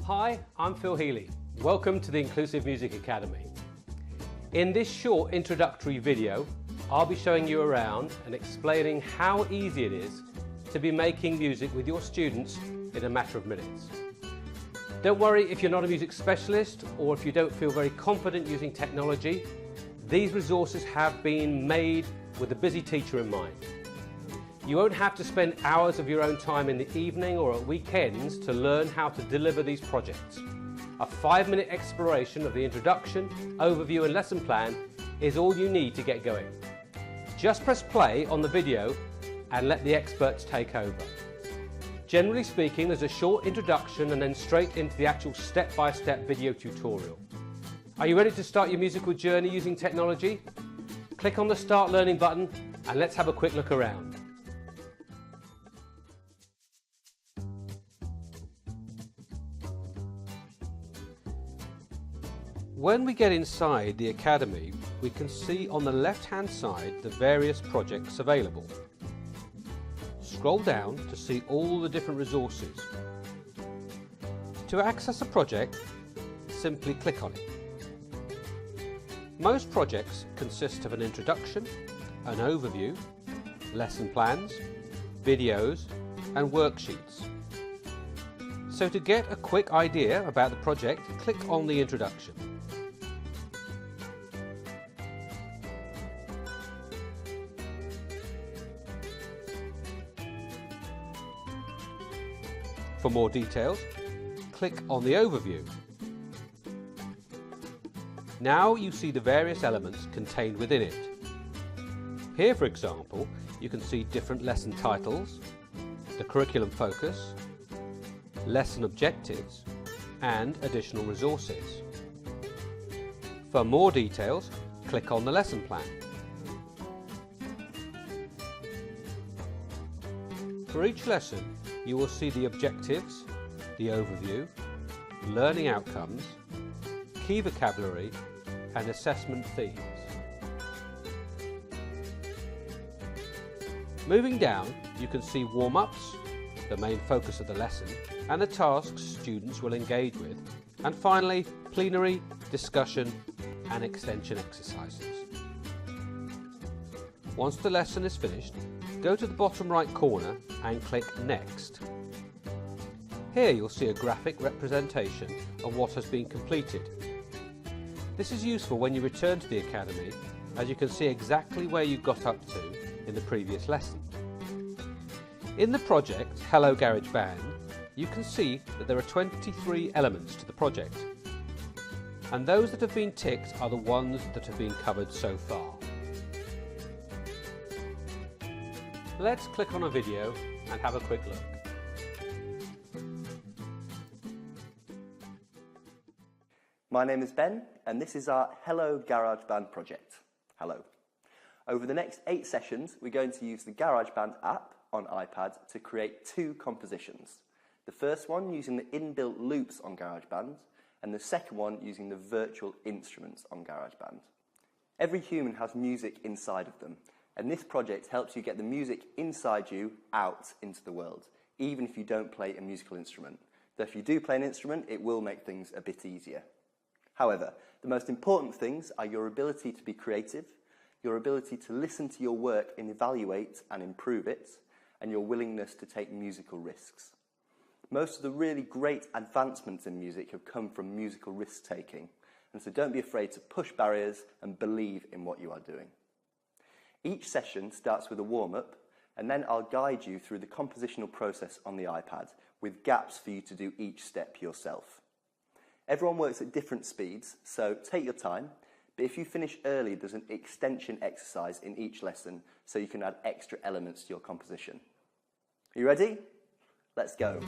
Hi, I'm Phil Healy. Welcome to the Inclusive Music Academy. In this short introductory video, I'll be showing you around and explaining how easy it is to be making music with your students in a matter of minutes. Don't worry if you're not a music specialist or if you don't feel very confident using technology. These resources have been made with a busy teacher in mind. You won't have to spend hours of your own time in the evening or at weekends to learn how to deliver these projects. A 5-minute exploration of the introduction, overview and lesson plan is all you need to get going. Just press play on the video and let the experts take over. Generally speaking, there's a short introduction and then straight into the actual step-by-step video tutorial. Are you ready to start your musical journey using technology? Click on the Start Learning button and let's have a quick look around. When we get inside the Academy, we can see on the left-hand side the various projects available. Scroll down to see all the different resources. To access a project, simply click on it. Most projects consist of an introduction, an overview, lesson plans, videos and worksheets. So to get a quick idea about the project, click on the introduction. For more details, click on the overview. Now you see the various elements contained within it. Here, for example, you can see different lesson titles, the curriculum focus, lesson objectives, and additional resources. For more details, click on the lesson plan. For each lesson, you will see the objectives, the overview, learning outcomes, key vocabulary and assessment themes. Moving down, you can see warm-ups, the main focus of the lesson, and the tasks students will engage with, and finally plenary, discussion and extension exercises. Once the lesson is finished, go to the bottom right corner and click Next. Here you'll see a graphic representation of what has been completed. This is useful when you return to the Academy, as you can see exactly where you got up to in the previous lesson. In the project Hello GarageBand, you can see that there are 23 elements to the project, and those that have been ticked are the ones that have been covered so far. Let's click on a video and have a quick look. My name is Ben, and this is our Hello GarageBand project. Hello. Over the next 8 sessions, we're going to use the GarageBand app on iPad to create 2 compositions. The first one using the inbuilt loops on GarageBand, and the second one using the virtual instruments on GarageBand. Every human has music inside of them, and this project helps you get the music inside you out into the world, even if you don't play a musical instrument. Though if you do play an instrument, it will make things a bit easier. However, the most important things are your ability to be creative, your ability to listen to your work and evaluate and improve it, and your willingness to take musical risks. Most of the really great advancements in music have come from musical risk-taking, and so don't be afraid to push barriers and believe in what you are doing. Each session starts with a warm-up, and then I'll guide you through the compositional process on the iPad, with gaps for you to do each step yourself. Everyone works at different speeds, so take your time, but if you finish early, there's an extension exercise in each lesson, so you can add extra elements to your composition. Are you ready? Let's go.